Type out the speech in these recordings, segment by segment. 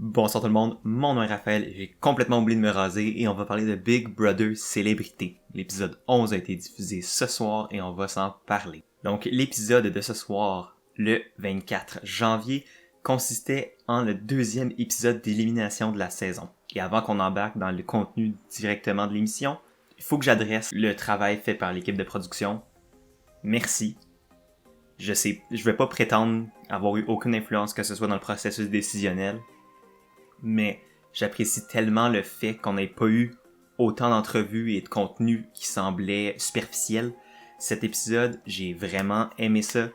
Bonsoir tout le monde, mon nom est Raphaël, j'ai complètement oublié de me raser et on va parler de Big Brother Célébrité. L'épisode 11 a été diffusé ce soir et on va s'en parler. Donc l'épisode de ce soir, le 24 janvier, consistait en le deuxième épisode d'élimination de la saison. Et avant qu'on embarque dans le contenu directement de l'émission, il faut que j'adresse le travail fait par l'équipe de production. Merci. Je vais pas prétendre avoir eu aucune influence que ce soit dans le processus décisionnel, mais j'apprécie tellement le fait qu'on n'ait pas eu autant d'entrevues et de contenu qui semblaient superficiels. Cet épisode, j'ai vraiment aimé ça.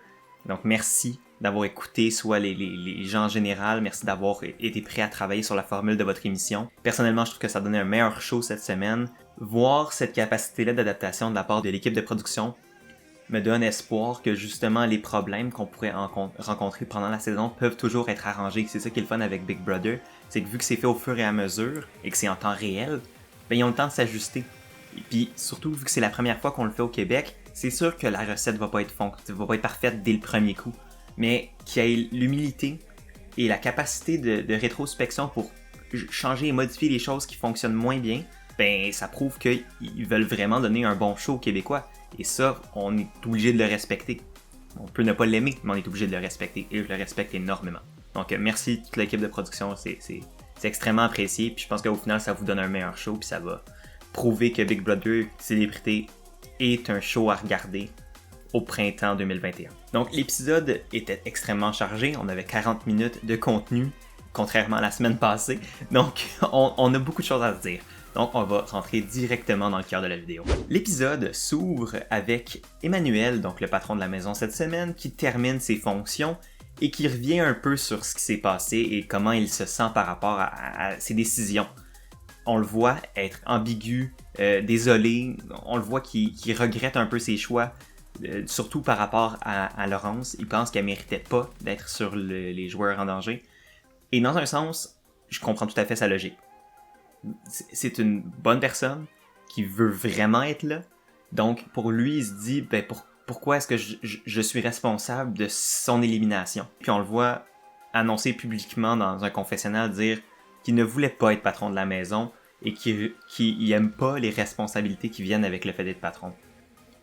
Donc merci d'avoir écouté soit les gens en général, merci d'avoir été prêt à travailler sur la formule de votre émission. Personnellement, je trouve que ça donnait un meilleur show cette semaine. Voir cette capacité-là d'adaptation de la part de l'équipe de production me donne espoir que justement les problèmes qu'on pourrait rencontrer pendant la saison peuvent toujours être arrangés. C'est ça qui est le fun avec Big Brother, c'est que vu que c'est fait au fur et à mesure et que c'est en temps réel, ben ils ont le temps de s'ajuster. Et puis surtout vu que c'est la première fois qu'on le fait au Québec, c'est sûr que la recette va pas être parfaite dès le premier coup, mais qu'il y ait l'humilité et la capacité de rétrospection pour changer et modifier les choses qui fonctionnent moins bien, ben ça prouve qu'ils veulent vraiment donner un bon show aux Québécois. Et ça, on est obligé de le respecter. On peut ne pas l'aimer, mais on est obligé de le respecter. Et je le respecte énormément. Donc merci toute l'équipe de production, c'est extrêmement apprécié. Puis je pense qu'au final, ça vous donne un meilleur show. Puis ça va prouver que Big Brother Célébrité est un show à regarder au printemps 2021. Donc l'épisode était extrêmement chargé. On avait 40 minutes de contenu, contrairement à la semaine passée. Donc on a beaucoup de choses à se dire. Donc, on va rentrer directement dans le cœur de la vidéo. L'épisode s'ouvre avec Emmanuel, donc le patron de la maison cette semaine, qui termine ses fonctions et qui revient un peu sur ce qui s'est passé et comment il se sent par rapport à ses décisions. On le voit être ambigu, désolé, on le voit qu'il regrette un peu ses choix, surtout par rapport à Laurence. Il pense qu'elle méritait pas d'être sur les joueurs en danger. Et dans un sens, je comprends tout à fait sa logique. C'est une bonne personne qui veut vraiment être là. Donc, pour lui, il se dit, ben, pourquoi est-ce que je suis responsable de son élimination? Puis on le voit annoncer publiquement dans un confessionnal dire qu'il ne voulait pas être patron de la maison et qu'il aime pas les responsabilités qui viennent avec le fait d'être patron.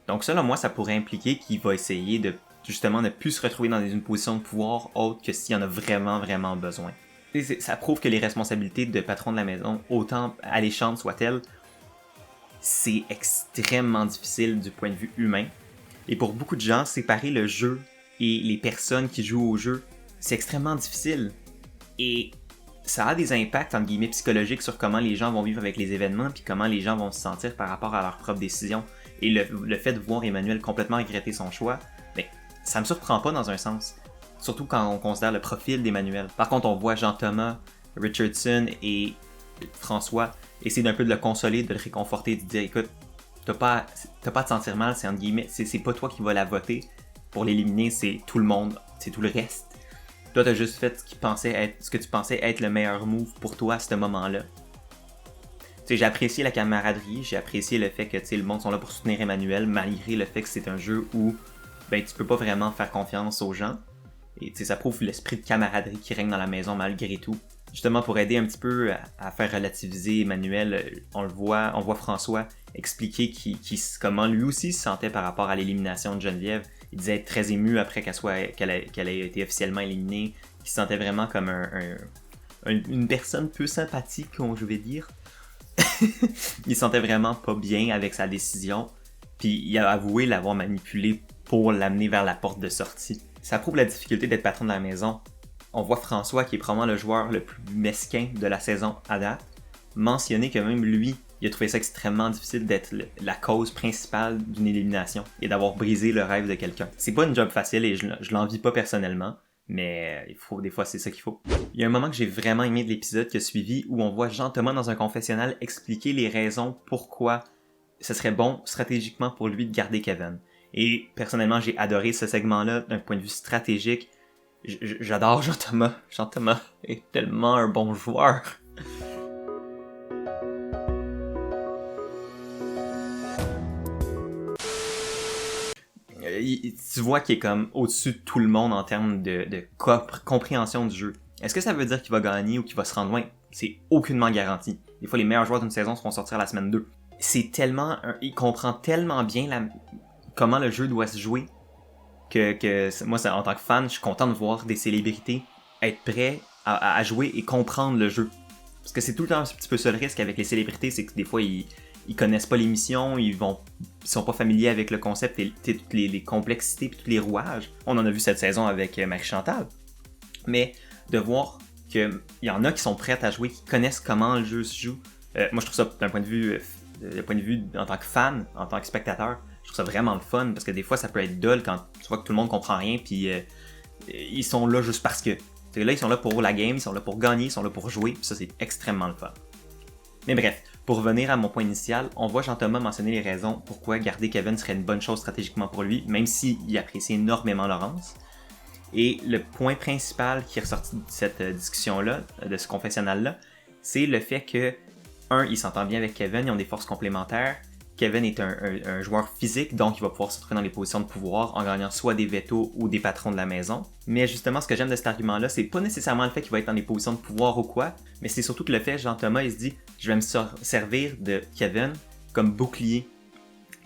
Donc, selon moi, ça pourrait impliquer qu'il va essayer de, justement, ne plus se retrouver dans une position de pouvoir autre que s'il en a vraiment, vraiment besoin. Ça prouve que les responsabilités de patron de la maison, autant alléchantes soient-elles, c'est extrêmement difficile du point de vue humain. Et pour beaucoup de gens, séparer le jeu et les personnes qui jouent au jeu, c'est extrêmement difficile. Et ça a des impacts, entre guillemets, psychologiques sur comment les gens vont vivre avec les événements puis comment les gens vont se sentir par rapport à leurs propres décisions. Et le fait de voir Emmanuel complètement regretter son choix, ben, ça me surprend pas dans un sens. Surtout quand on considère le profil d'Emmanuel. Par contre, on voit Jean-Thomas, Richardson et François essayer d'un peu de le consoler, de le réconforter, de dire écoute, t'as pas à te sentir mal, c'est entre guillemets, c'est pas toi qui vas la voter pour l'éliminer, c'est tout le monde, c'est tout le reste. Toi, t'as juste fait ce que tu pensais être le meilleur move pour toi à ce moment-là. T'sais, j'ai apprécié la camaraderie, j'ai apprécié le fait que le monde sont là pour soutenir Emmanuel, malgré le fait que c'est un jeu où ben, tu peux pas vraiment faire confiance aux gens. Et ça prouve l'esprit de camaraderie qui règne dans la maison malgré tout. Justement, pour aider un petit peu à faire relativiser Emmanuel, on voit François expliquer comment lui aussi se sentait par rapport à l'élimination de Geneviève. Il disait être très ému après qu'elle ait été officiellement éliminée. Il se sentait vraiment comme une personne peu sympathique, je vais dire. Il se sentait vraiment pas bien avec sa décision. Puis il a avoué l'avoir manipulée pour l'amener vers la porte de sortie. Ça prouve la difficulté d'être patron de la maison. On voit François, qui est probablement le joueur le plus mesquin de la saison à date, mentionner que même lui, il a trouvé ça extrêmement difficile d'être la cause principale d'une élimination et d'avoir brisé le rêve de quelqu'un. C'est pas une job facile et je l'envie pas personnellement, mais des fois c'est ça qu'il faut. Il y a un moment que j'ai vraiment aimé de l'épisode qui a suivi où on voit Jean-Thomas dans un confessionnal expliquer les raisons pourquoi ce serait bon stratégiquement pour lui de garder Kevin. Et personnellement, j'ai adoré ce segment-là d'un point de vue stratégique. J'adore Jean-Thomas. Jean-Thomas est tellement un bon joueur. Tu vois qu'il est comme au-dessus de tout le monde en termes de compréhension du jeu. Est-ce que ça veut dire qu'il va gagner ou qu'il va se rendre loin? C'est aucunement garanti. Des fois, les meilleurs joueurs d'une saison se font sortir la semaine 2. C'est tellement... il comprend tellement bien comment le jeu doit se jouer que moi, en tant que fan, je suis content de voir des célébrités être prêts à jouer et comprendre le jeu. Parce que c'est tout le temps un petit peu ça le risque avec les célébrités, c'est que des fois, ils connaissent pas l'émission, ils sont pas familiers avec le concept et toutes les complexités et tous les rouages. On en a vu cette saison avec Marie-Chantal. Mais de voir qu'il y en a qui sont prêtes à jouer, qui connaissent comment le jeu se joue, moi je trouve ça d'un point de vue en tant que fan, en tant que spectateur, je trouve ça vraiment le fun parce que des fois ça peut être dull quand tu vois que tout le monde comprend rien puis ils sont là juste parce que. Là ils sont là pour la game, ils sont là pour gagner, ils sont là pour jouer, puis ça c'est extrêmement le fun. Mais bref, pour revenir à mon point initial, on voit Jean-Thomas mentionner les raisons pourquoi garder Kevin serait une bonne chose stratégiquement pour lui, même s'il apprécie énormément Laurence. Et le point principal qui est ressorti de cette discussion-là, de ce confessionnal-là, c'est le fait que, il s'entend bien avec Kevin, ils ont des forces complémentaires. Kevin est un joueur physique, donc il va pouvoir se retrouver dans les positions de pouvoir en gagnant soit des veto ou des patrons de la maison. Mais justement, ce que j'aime de cet argument-là, c'est pas nécessairement le fait qu'il va être dans des positions de pouvoir ou quoi, mais c'est surtout que le fait, Jean-Thomas, il se dit « Je vais me servir de Kevin comme bouclier ».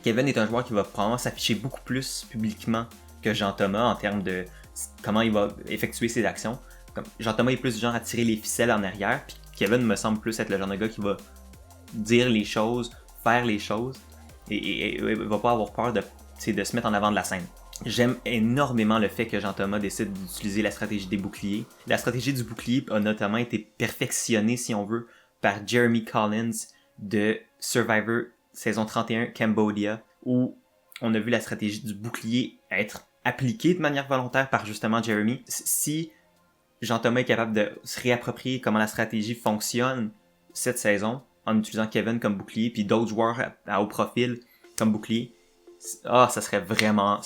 Kevin est un joueur qui va probablement s'afficher beaucoup plus publiquement que Jean-Thomas en termes de comment il va effectuer ses actions. Jean-Thomas est plus du genre à tirer les ficelles en arrière, puis Kevin me semble plus être le genre de gars qui va dire les choses, faire les choses, et va pas avoir peur de se mettre en avant de la scène. J'aime énormément le fait que Jean-Thomas décide d'utiliser la stratégie des boucliers. La stratégie du bouclier a notamment été perfectionnée, si on veut, par Jeremy Collins de Survivor saison 31 Cambodia, où on a vu la stratégie du bouclier être appliquée de manière volontaire par justement Jeremy. Si Jean-Thomas est capable de se réapproprier comment la stratégie fonctionne cette saison, en utilisant Kevin comme bouclier, puis d'autres joueurs à haut profil comme bouclier, ça serait vraiment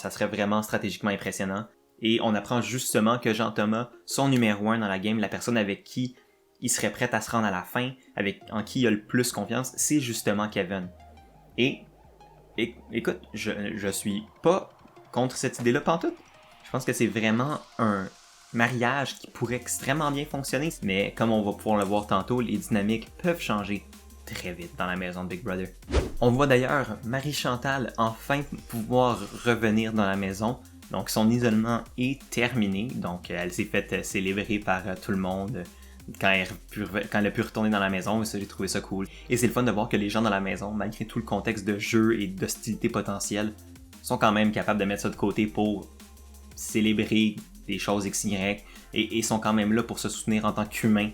stratégiquement impressionnant. Et on apprend justement que Jean-Thomas, son numéro 1 dans la game, la personne avec qui il serait prêt à se rendre à la fin, en qui il a le plus confiance, c'est justement Kevin. Et écoute, je suis pas contre cette idée-là pantoute. Je pense que c'est vraiment un mariage qui pourrait extrêmement bien fonctionner, mais comme on va pouvoir le voir tantôt, les dynamiques peuvent changer très vite dans la maison de Big Brother. On voit d'ailleurs Marie-Chantal enfin pouvoir revenir dans la maison, donc son isolement est terminé, donc elle s'est faite célébrer par tout le monde quand elle a pu retourner dans la maison, et ça, j'ai trouvé ça cool. Et c'est le fun de voir que les gens dans la maison, malgré tout le contexte de jeu et d'hostilité potentielle, sont quand même capables de mettre ça de côté pour célébrer des choses XY et sont quand même là pour se soutenir en tant qu'humains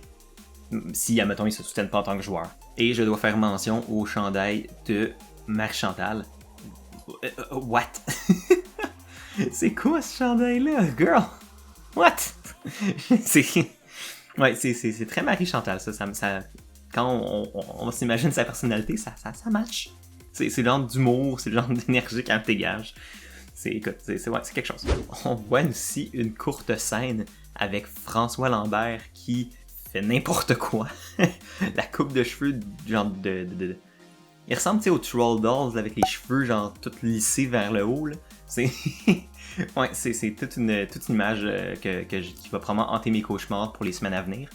si, admettons, ils se soutiennent pas en tant que joueurs. Et je dois faire mention au chandail de Marie-Chantal. What? C'est quoi ce chandail-là, girl? What? c'est très Marie-Chantal, ça. Quand on s'imagine sa personnalité, ça match. C'est le genre d'humour, c'est le genre d'énergie qu'elle dégage. C'est quelque chose. On voit aussi une courte scène avec François Lambert qui fait n'importe quoi. La coupe de cheveux, genre il ressemble aux Troll Dolls avec les cheveux genre tout lissés vers le haut. Là. C'est toute une image qui va probablement hanter mes cauchemars pour les semaines à venir.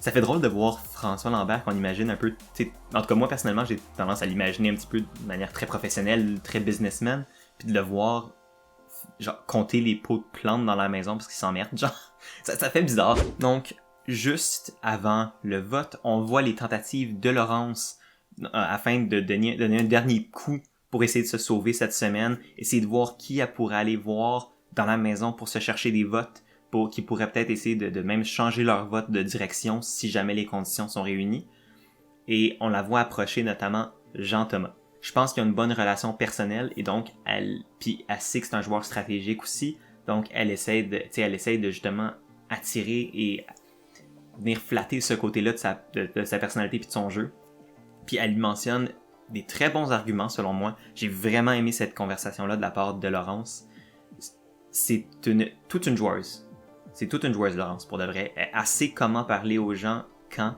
Ça fait drôle de voir François Lambert qu'on imagine un peu, en tout cas moi personnellement j'ai tendance à l'imaginer un petit peu de manière très professionnelle, très businessman, puis de le voir genre compter les pots de plantes dans la maison parce qu'il s'emmerde, genre ça fait bizarre. Donc juste avant le vote, on voit les tentatives de Laurence afin de donner un dernier coup pour essayer de se sauver cette semaine, essayer de voir qui elle pourrait aller voir dans la maison pour se chercher des votes, qui pourraient peut-être essayer de même changer leur vote de direction si jamais les conditions sont réunies. Et on la voit approcher notamment Jean-Thomas. Je pense qu'il y a une bonne relation personnelle et donc elle sait que c'est un joueur stratégique aussi, donc elle essaie de justement attirer et venir flatter ce côté-là de sa personnalité puis de son jeu. Puis elle lui mentionne des très bons arguments selon moi. J'ai vraiment aimé cette conversation-là de la part de Laurence. C'est toute une joueuse. C'est toute une joueuse, Laurence, pour de vrai. Elle sait comment parler aux gens quand.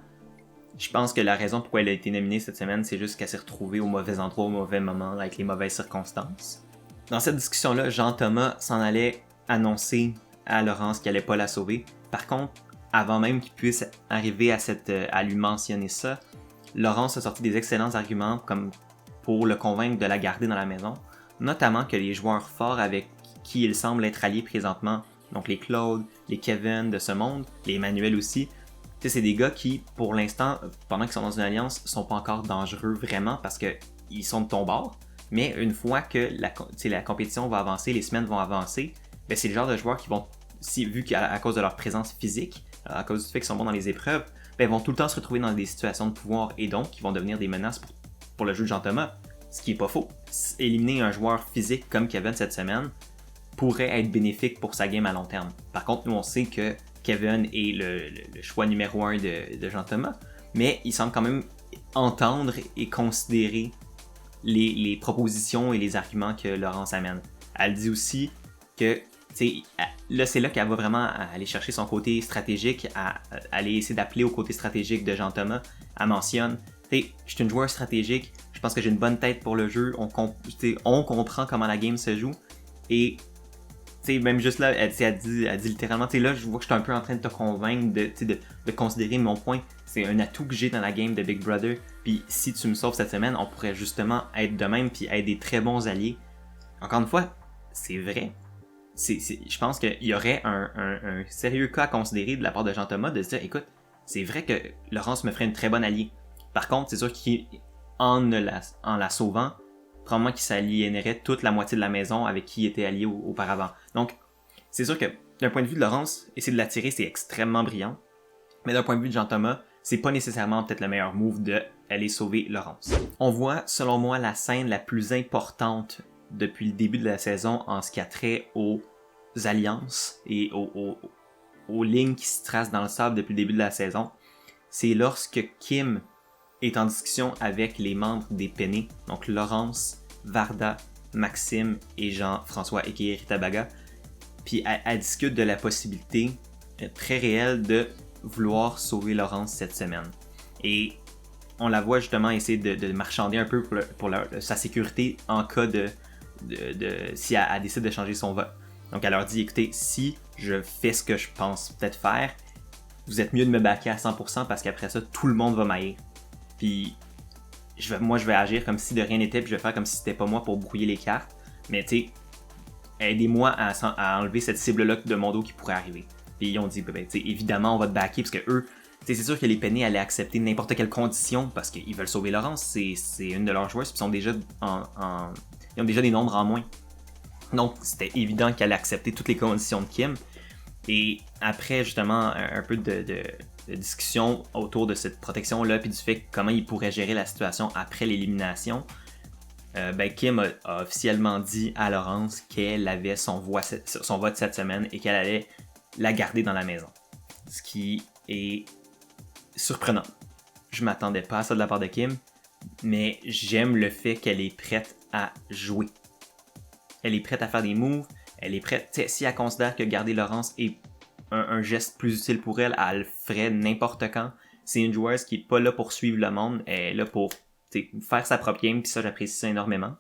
Je pense que la raison pourquoi elle a été nominée cette semaine, c'est juste qu'elle s'est retrouvée au mauvais endroit, au mauvais moment, avec les mauvaises circonstances. Dans cette discussion-là, Jean-Thomas s'en allait annoncer à Laurence qu'il allait pas la sauver. Par contre, avant même qu'il puisse arriver à lui mentionner ça, Laurence a sorti des excellents arguments comme pour le convaincre de la garder dans la maison, notamment que les joueurs forts avec qui il semble être allié présentement, donc les Claude, les Kevin de ce monde, les Emmanuel aussi, c'est des gars qui, pour l'instant, pendant qu'ils sont dans une alliance, sont pas encore dangereux vraiment parce qu'ils sont de ton bord. Mais une fois que la compétition va avancer, les semaines vont avancer, ben c'est le genre de joueurs qui vont, vu qu'à cause de leur présence physique, à cause du fait qu'ils sont bons dans les épreuves, ben ils vont tout le temps se retrouver dans des situations de pouvoir et donc ils vont devenir des menaces pour le jeu de Jean-Thomas. Ce qui est pas faux. Éliminer un joueur physique comme Kevin cette semaine pourrait être bénéfique pour sa game à long terme. Par contre, nous on sait que Kevin est le choix numéro 1 de Jean-Thomas, mais il semble quand même entendre et considérer les propositions et les arguments que Laurence amène. Elle dit aussi que là, c'est là qu'elle va vraiment aller chercher son côté stratégique, à aller essayer d'appeler au côté stratégique de Jean-Thomas. Elle mentionne, je suis une joueur stratégique, je pense que j'ai une bonne tête pour le jeu, on comprend comment la game se joue, et même juste là, elle dit littéralement, là, je vois que je suis un peu en train de te convaincre de considérer mon point. C'est un atout que j'ai dans la game de Big Brother. Puis si tu me sauves cette semaine, on pourrait justement être de même puis être des très bons alliés. Encore une fois, c'est vrai. Je pense qu'il y aurait un sérieux cas à considérer de la part de Jean-Thomas de se dire, écoute, c'est vrai que Laurence me ferait une très bonne alliée. Par contre, c'est sûr qu'en la sauvant, probablement qu'il s'aliénerait toute la moitié de la maison avec qui il était allié auparavant. Donc, c'est sûr que d'un point de vue de Laurence, essayer de l'attirer, c'est extrêmement brillant. Mais d'un point de vue de Jean-Thomas, c'est pas nécessairement peut-être le meilleur move d'aller sauver Laurence. On voit, selon moi, la scène la plus importante depuis le début de la saison en ce qui a trait aux alliances et aux lignes qui se tracent dans le sable depuis le début de la saison. C'est lorsque Kim est en discussion avec les membres des Pennés, donc Laurence, Varda, Maxime et Jean-François aka Rita Baga. Puis elle discute de la possibilité très réelle de vouloir sauver Laurence cette semaine. Et on la voit justement essayer de marchander un peu pour sa sécurité en cas si elle décide de changer son vote. Donc elle leur dit, écoutez, si je fais ce que je pense peut-être faire, vous êtes mieux de me backer à 100% parce qu'après ça, tout le monde va m'haïr. Puis moi je vais agir comme si de rien n'était, puis je vais faire comme si c'était pas moi pour brouiller les cartes. Mais tu sais, aidez-moi à enlever cette cible-là de mon dos qui pourrait arriver. Puis ils ont dit, évidemment on va te backer parce que eux, c'est sûr que les Pennés allaient accepter n'importe quelle condition parce qu'ils veulent sauver Laurence, c'est une de leurs joueuses, puis ils sont déjà ils ont déjà des nombres en moins. Donc c'était évident qu'elle allait accepter toutes les conditions de Kim. Et après justement un peu de discussion autour de cette protection-là, puis du fait comment il pourrait gérer la situation après l'élimination, Kim a officiellement dit à Laurence qu'elle avait son vote cette semaine et qu'elle allait la garder dans la maison. Ce qui est surprenant. Je m'attendais pas à ça de la part de Kim, mais j'aime le fait qu'elle est prête à jouer. Elle est prête à faire des moves, elle est prête, si elle considère que garder Laurence est un geste plus utile pour elle, elle le ferait n'importe quand. C'est une joueuse qui est pas là pour suivre le monde, elle est là pour faire sa propre game, puis ça j'apprécie ça énormément.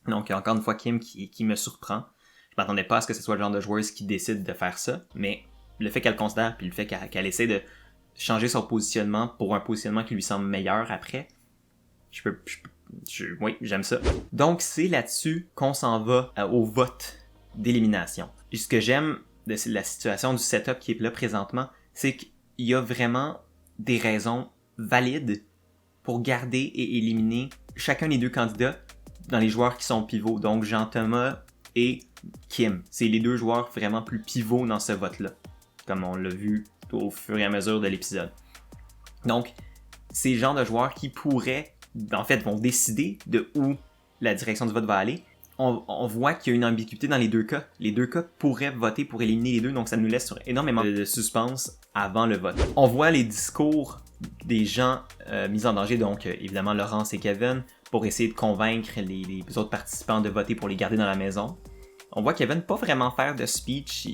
Donc encore une fois Kim qui me surprend. Je m'attendais pas à ce que ce soit le genre de joueuse qui décide de faire ça, mais le fait qu'elle considère, puis le fait qu'elle essaie de changer son positionnement pour un positionnement qui lui semble meilleur après, oui, j'aime ça. Donc c'est là-dessus qu'on s'en va au vote d'élimination. Et ce que j'aime de la situation du setup qui est là présentement, c'est qu'il y a vraiment des raisons valides pour garder et éliminer chacun des deux candidats dans les joueurs qui sont pivots, donc Jean-Thomas et Kim. C'est les deux joueurs vraiment plus pivots dans ce vote-là, comme on l'a vu au fur et à mesure de l'épisode. Donc, c'est le genre de joueurs qui pourraient, en fait, vont décider de où la direction du vote va aller. On voit qu'il y a une ambiguïté dans les deux cas. Les deux cas pourraient voter pour éliminer les deux, donc ça nous laisse sur énormément de suspense avant le vote. On voit les discours des gens mis en danger, donc évidemment Laurence et Kevin, pour essayer de convaincre les autres participants de voter pour les garder dans la maison. On voit Kevin pas vraiment faire de speech,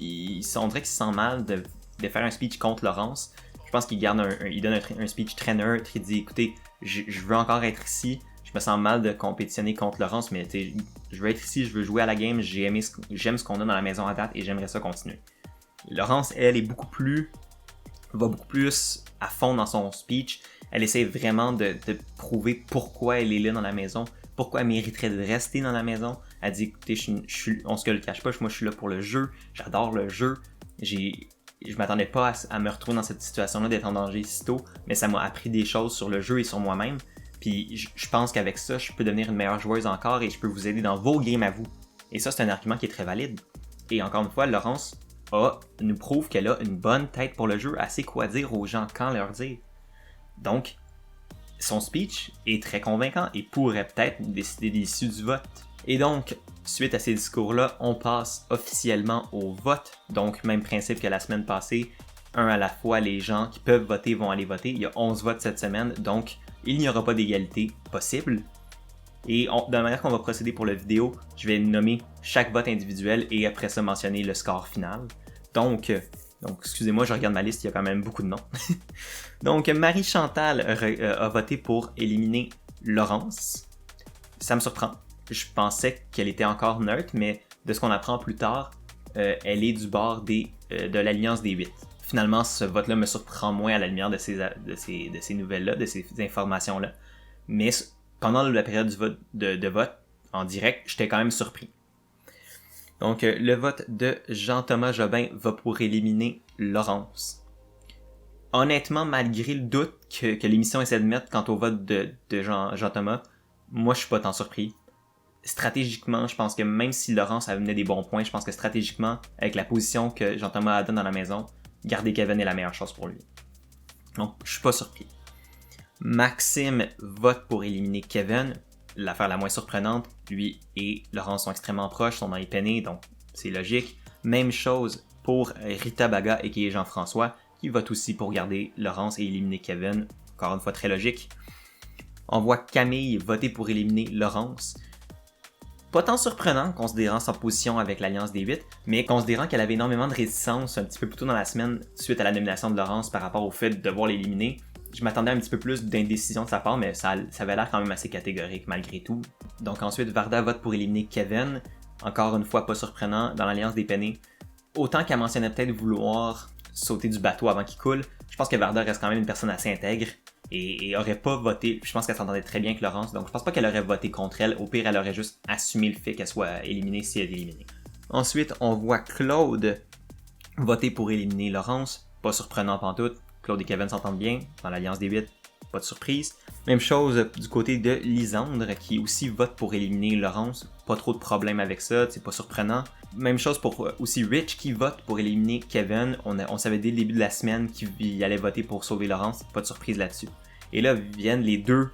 on dirait qu'il se sent mal de faire un speech contre Laurence. Je pense qu'il donne un speech très neutre, il dit écoutez, je veux encore être ici, je me sens mal de compétitionner contre Laurence, mais je veux être ici, je veux jouer à la game, j'aime ce qu'on a dans la maison à date et j'aimerais ça continuer. Laurence, elle, va beaucoup plus à fond dans son speech. Elle essaie vraiment de prouver pourquoi elle est là dans la maison, pourquoi elle mériterait de rester dans la maison. Elle dit, écoutez, on se le cache pas, moi je suis là pour le jeu, j'adore le jeu, je m'attendais pas à me retrouver dans cette situation-là, d'être en danger si tôt, mais ça m'a appris des choses sur le jeu et sur moi-même. Puis je pense qu'avec ça, je peux devenir une meilleure joueuse encore et je peux vous aider dans vos games à vous. Et ça, c'est un argument qui est très valide. Et encore une fois, Laurence nous prouve qu'elle a une bonne tête pour le jeu, elle sait quoi dire aux gens, quand leur dire. Donc, son speech est très convaincant et pourrait peut-être décider de l'issue du vote. Et donc, suite à ces discours-là, on passe officiellement au vote. Donc, même principe que la semaine passée, un à la fois, les gens qui peuvent voter vont aller voter. Il y a 11 votes cette semaine, donc il n'y aura pas d'égalité possible. Et de la manière qu'on va procéder pour la vidéo, je vais nommer chaque vote individuel et après ça mentionner le score final. Donc excusez-moi, je regarde ma liste, il y a quand même beaucoup de noms. Donc, Marie-Chantal a voté pour éliminer Laurence. Ça me surprend. Je pensais qu'elle était encore neutre, mais de ce qu'on apprend plus tard, elle est du bord de l'Alliance des 8. Finalement, ce vote-là me surprend moins à la lumière de ces nouvelles-là, de ces informations-là. Mais pendant la période du vote, de vote en direct, j'étais quand même surpris. Donc, le vote de Jean-Thomas Jobin va pour éliminer Laurence. Honnêtement, malgré le doute que l'émission essaie de mettre quant au vote de Jean-Thomas, moi, je suis pas tant surpris. Stratégiquement, je pense que même si Laurence amenait des bons points, je pense que stratégiquement, avec la position que Jean-Thomas a donne dans la maison, garder Kevin est la meilleure chose pour lui. Donc, je suis pas surpris. Maxime vote pour éliminer Kevin. L'affaire la moins surprenante, lui et Laurence sont extrêmement proches, sont dans les pennés, donc c'est logique. Même chose pour Rita Baga et qui est Jean-François, qui vote aussi pour garder Laurence et éliminer Kevin. Encore une fois, très logique. On voit Camille voter pour éliminer Laurence. Pas tant surprenant, considérant sa position avec l'Alliance des 8, mais considérant qu'elle avait énormément de réticence un petit peu plus tôt dans la semaine suite à la nomination de Laurence par rapport au fait de devoir l'éliminer. Je m'attendais à un petit peu plus d'indécision de sa part, mais ça avait l'air quand même assez catégorique malgré tout. Donc ensuite, Varda vote pour éliminer Kevin. Encore une fois, pas surprenant, dans l'Alliance des Pennés. Autant qu'elle mentionnait peut-être vouloir sauter du bateau avant qu'il coule, je pense que Varda reste quand même une personne assez intègre et aurait pas voté. Je pense qu'elle s'entendait très bien avec Laurence, donc je pense pas qu'elle aurait voté contre elle. Au pire, elle aurait juste assumé le fait qu'elle soit éliminée si elle est éliminée. Ensuite, on voit Claude voter pour éliminer Laurence. Pas surprenant pantoute. Claude et Kevin s'entendent bien dans l'Alliance des 8, pas de surprise. Même chose du côté de Lisandre qui aussi vote pour éliminer Laurence, pas trop de problème avec ça, c'est pas surprenant. Même chose pour aussi Rich qui vote pour éliminer Kevin, on savait dès le début de la semaine qu'il allait voter pour sauver Laurence, pas de surprise là-dessus. Et là viennent les deux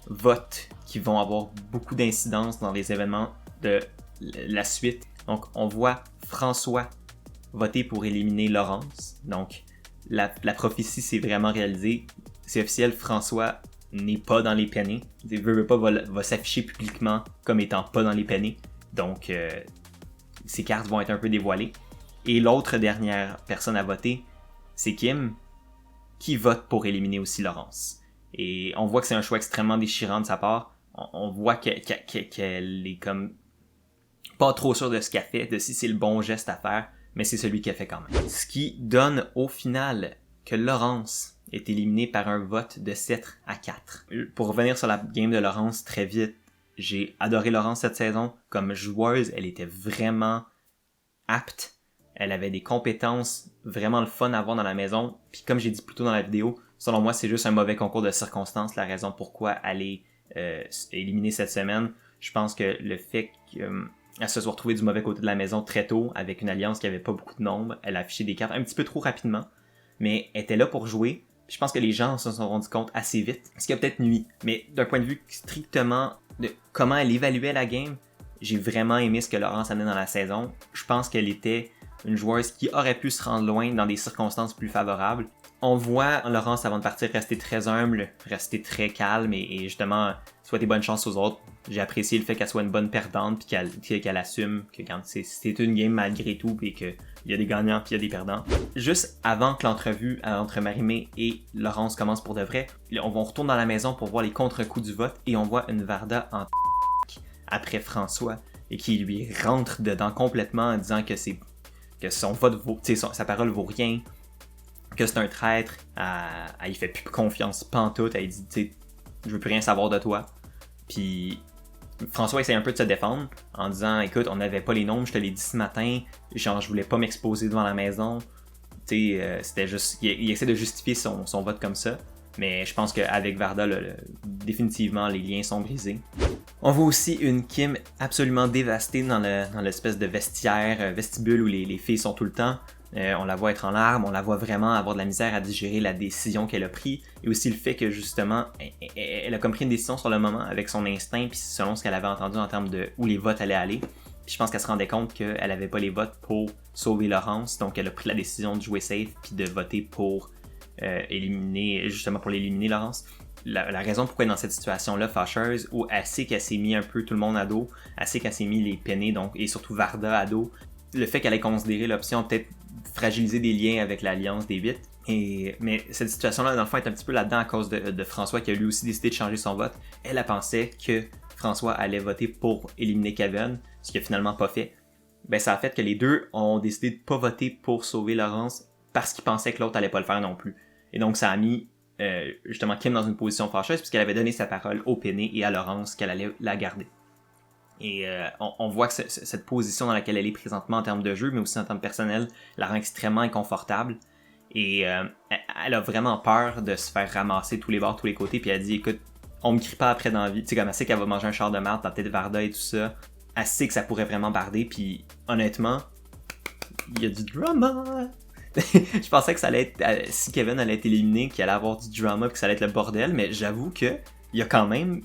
votes qui vont avoir beaucoup d'incidence dans les événements de la suite. Donc on voit François voter pour éliminer Laurence, donc la prophétie s'est vraiment réalisée. C'est officiel, François n'est pas dans les pennés. Veut pas va s'afficher publiquement comme étant pas dans les pennés. Donc, ses cartes vont être un peu dévoilées. Et l'autre dernière personne à voter, c'est Kim, qui vote pour éliminer aussi Laurence. Et on voit que c'est un choix extrêmement déchirant de sa part. On voit qu'elle est comme pas trop sûre de ce qu'elle fait, de si c'est le bon geste à faire. Mais c'est celui qui a fait quand même. Ce qui donne au final que Laurence est éliminée par un vote de 7-4. Pour revenir sur la game de Laurence très vite, j'ai adoré Laurence cette saison. Comme joueuse, elle était vraiment apte. Elle avait des compétences vraiment le fun à avoir dans la maison. Puis comme j'ai dit plus tôt dans la vidéo, selon moi, c'est juste un mauvais concours de circonstances, la raison pourquoi elle est éliminée cette semaine. Je pense que le fait que... elle se soit retrouvée du mauvais côté de la maison très tôt, avec une alliance qui avait pas beaucoup de nombre. Elle a affiché des cartes un petit peu trop rapidement, mais elle était là pour jouer. Puis je pense que les gens se sont rendus compte assez vite, ce qui a peut-être nuit. Mais d'un point de vue strictement de comment elle évaluait la game, j'ai vraiment aimé ce que Laurence amenait dans la saison. Je pense qu'elle était une joueuse qui aurait pu se rendre loin dans des circonstances plus favorables. On voit Laurence, avant de partir, rester très humble, rester très calme et justement souhaiter bonne chance aux autres. J'ai apprécié le fait qu'elle soit une bonne perdante puis qu'elle assume que quand c'est une game malgré tout et que il y a des gagnants puis il y a des perdants. Juste avant que l'entrevue entre Marie-Mé et Laurence commence pour de vrai, on retourne dans la maison pour voir les contre-coups du vote et on voit une Varda en après François et qui lui rentre dedans complètement en disant que son vote vaut, sa parole vaut rien, que c'est un traître, elle y fait plus confiance pantoute, elle dit je veux plus rien savoir de toi. Puis François essaie un peu de se défendre en disant écoute, on n'avait pas les nombres, je te l'ai dit ce matin, genre je voulais pas m'exposer devant la maison. C'était juste. Il essaie de justifier son vote comme ça. Mais je pense qu'avec Varda, définitivement, les liens sont brisés. On voit aussi une Kim absolument dévastée dans l'espèce de vestibule où les filles sont tout le temps. On la voit être en larmes, on la voit vraiment avoir de la misère à digérer la décision qu'elle a prise. Et aussi le fait que justement, elle a comme pris une décision sur le moment avec son instinct, puis selon ce qu'elle avait entendu en termes de où les votes allaient aller. Puis je pense qu'elle se rendait compte qu'elle avait pas les votes pour sauver Laurence, donc elle a pris la décision de jouer safe puis de voter pour l'éliminer Laurence. La raison pourquoi elle est dans cette situation-là fâcheuse, où elle sait qu'elle s'est mis un peu tout le monde à dos, elle sait qu'elle s'est mis les peinés, donc, et surtout Varda à dos, le fait qu'elle ait considéré l'option peut-être fragiliser des liens avec l'Alliance des 8. Mais cette situation-là, dans le fond, est un petit peu là-dedans à cause de François qui a lui aussi décidé de changer son vote. Elle pensait que François allait voter pour éliminer Kevin, ce qu'il a finalement pas fait. Ben, ça a fait que les deux ont décidé de pas voter pour sauver Laurence parce qu'ils pensaient que l'autre allait pas le faire non plus. Et donc ça a mis justement Kim dans une position fâcheuse puisqu'elle avait donné sa parole au Penné et à Laurence qu'elle allait la garder. Et on voit que cette position dans laquelle elle est présentement en termes de jeu, mais aussi en termes personnels, la rend extrêmement inconfortable. Et elle a vraiment peur de se faire ramasser tous les bords, tous les côtés. Puis elle dit, écoute, on me crie pas après dans la vie. Tu sais, comme elle sait qu'elle va manger un char de marde, peut-être Varda et tout ça. Elle sait que ça pourrait vraiment barder. Puis honnêtement, il y a du drama. Je pensais que ça allait être, si Kevin allait être éliminé, qu'il allait avoir du drama, que ça allait être le bordel. Mais j'avoue que il y a quand même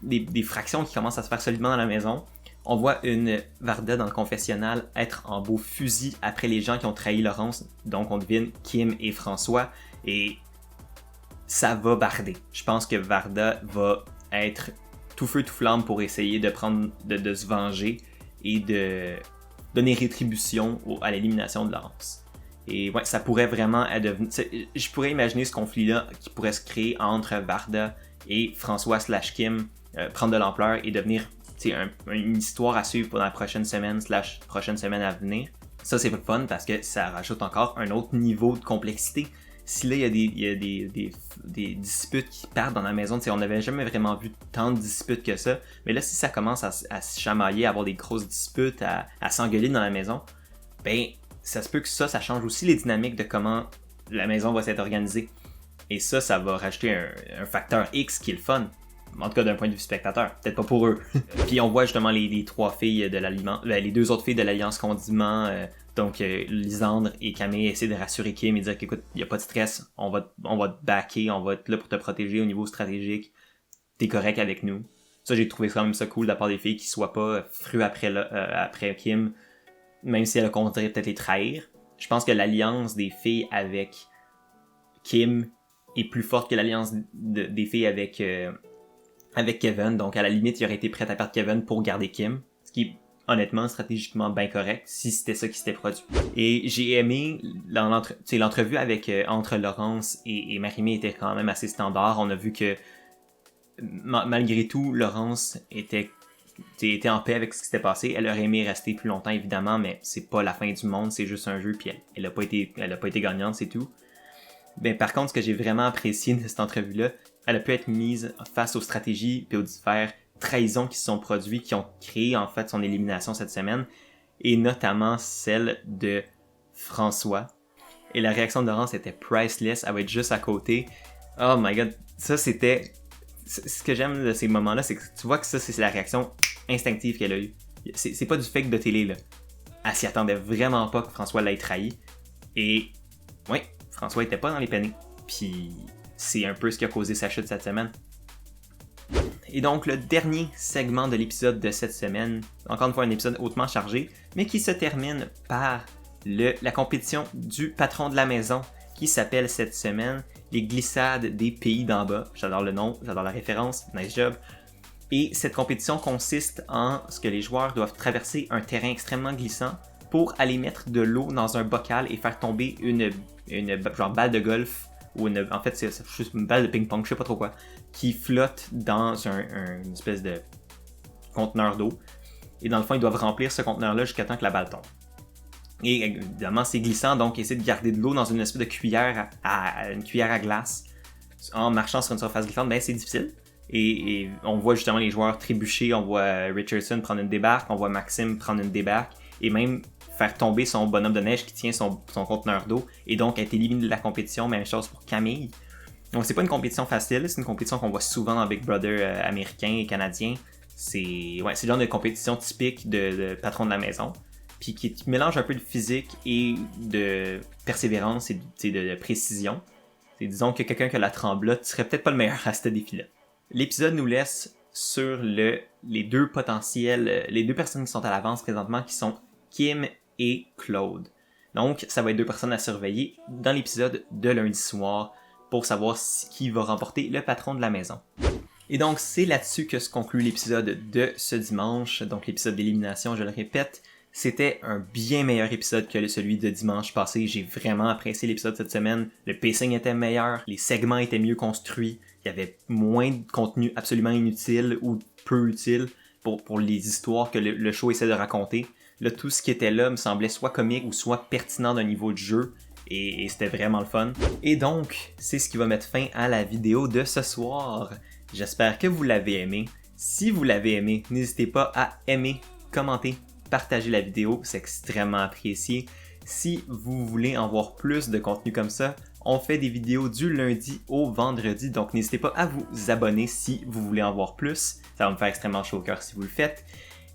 des fractions qui commencent à se faire solidement dans la maison. On voit une Varda dans le confessionnal être en beau fusil après les gens qui ont trahi Laurence. Donc on devine Kim et François. Et ça va barder. Je pense que Varda va être tout feu tout flamme pour essayer de se venger et de donner rétribution à l'élimination de Laurence. Et ouais, ça pourrait vraiment devenir... Je pourrais imaginer ce conflit-là qui pourrait se créer entre Varda et François / Kim prendre de l'ampleur et devenir une histoire à suivre pendant la prochaine semaine / prochaine semaine à venir. Ça, c'est pas fun parce que ça rajoute encore un autre niveau de complexité. Si là, il y a des disputes qui partent dans la maison, on n'avait jamais vraiment vu tant de disputes que ça. Mais là, si ça commence à se chamailler, à avoir des grosses disputes, à s'engueuler dans la maison, ben, ça se peut que ça change aussi les dynamiques de comment la maison va s'être organisée. Et ça va rajouter un facteur X qui est le fun. En tout cas, d'un point de vue spectateur. Peut-être pas pour eux. Puis on voit justement les trois filles de l'Alliance, les deux autres filles de l'Alliance Condiment, donc Lisandre et Camille, essayer de rassurer Kim et dire qu'écoute, il n'y a pas de stress, on va te backer, on va être là pour te protéger au niveau stratégique. T'es correct avec nous. Ça, j'ai trouvé quand même ça cool de la part des filles qui soient pas frues après Kim, même si elle a considéré peut-être les trahir. Je pense que l'alliance des filles avec Kim est plus forte que l'alliance des filles avec Kevin, donc à la limite, il aurait été prêt à perdre Kevin pour garder Kim, ce qui est honnêtement stratégiquement bien correct si c'était ça qui s'était produit. Et j'ai aimé l'entrevue avec entre Laurence et Marie-Mé était quand même assez standard. On a vu que malgré tout, Laurence était en paix avec ce qui s'était passé. Elle aurait aimé rester plus longtemps évidemment, mais c'est pas la fin du monde, c'est juste un jeu puis elle a pas été gagnante, c'est tout. Ben, par contre, ce que j'ai vraiment apprécié de cette entrevue-là, elle a pu être mise face aux stratégies et aux diverses trahisons qui se sont produites, qui ont créé en fait son élimination cette semaine, et notamment celle de François. Et la réaction de Laurence était priceless, elle va être juste à côté. Oh my god, ça c'était... Ce que j'aime de ces moments-là, c'est que tu vois que ça c'est la réaction instinctive qu'elle a eue. C'est pas du fake de télé là. Elle s'y attendait vraiment pas que François l'ait trahi. Et... oui, François était pas dans les paniers. Puis c'est un peu ce qui a causé sa chute cette semaine. Et donc le dernier segment de l'épisode de cette semaine, encore une fois un épisode hautement chargé, mais qui se termine par la compétition du patron de la maison, qui s'appelle cette semaine les glissades des pays d'en bas. J'adore le nom, j'adore la référence, nice job. Et cette compétition consiste en ce que les joueurs doivent traverser un terrain extrêmement glissant pour aller mettre de l'eau dans un bocal et faire tomber une genre balle de golf, ou en fait c'est juste une balle de ping-pong, je sais pas trop quoi, qui flotte dans une espèce de conteneur d'eau. Et dans le fond, ils doivent remplir ce conteneur-là jusqu'à temps que la balle tombe. Et évidemment, c'est glissant, donc essayer de garder de l'eau dans une espèce de cuillère une cuillère à glace en marchant sur une surface glissante, ben c'est difficile. Et on voit justement les joueurs trébucher, on voit Richardson prendre une débarque, on voit Maxime prendre une débarque, et même faire tomber son bonhomme de neige qui tient son conteneur d'eau, et donc être éliminé de la compétition. Même chose pour Camille. Donc c'est pas une compétition facile, c'est une compétition qu'on voit souvent dans Big Brother américain et canadien. C'est le genre de compétition typique de patron de la maison, puis qui mélange un peu de physique et de persévérance et de précision. Disons que quelqu'un qui a la tremblote serait peut-être pas le meilleur à ce défi-là. L'épisode nous laisse sur les deux personnes qui sont à l'avance présentement, qui sont Kim et Claude. Donc, ça va être deux personnes à surveiller dans l'épisode de lundi soir pour savoir qui va remporter le patron de la maison. Et donc, c'est là-dessus que se conclut l'épisode de ce dimanche. Donc, l'épisode d'élimination, je le répète, c'était un bien meilleur épisode que celui de dimanche passé. J'ai vraiment apprécié l'épisode cette semaine. Le pacing était meilleur, les segments étaient mieux construits, il y avait moins de contenu absolument inutile ou peu utile pour les histoires que le show essaie de raconter. Là, tout ce qui était là me semblait soit comique ou soit pertinent d'un niveau de jeu. Et c'était vraiment le fun. Et donc, c'est ce qui va mettre fin à la vidéo de ce soir. J'espère que vous l'avez aimé. Si vous l'avez aimé, n'hésitez pas à aimer, commenter, partager la vidéo, c'est extrêmement apprécié. Si vous voulez en voir plus de contenu comme ça, on fait des vidéos du lundi au vendredi, donc n'hésitez pas à vous abonner si vous voulez en voir plus. Ça va me faire extrêmement chaud au cœur si vous le faites.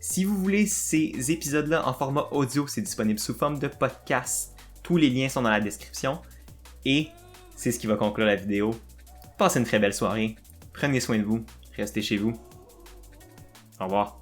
Si vous voulez ces épisodes-là en format audio, c'est disponible sous forme de podcast. Tous les liens sont dans la description. Et c'est ce qui va conclure la vidéo. Passez une très belle soirée. Prenez soin de vous. Restez chez vous. Au revoir.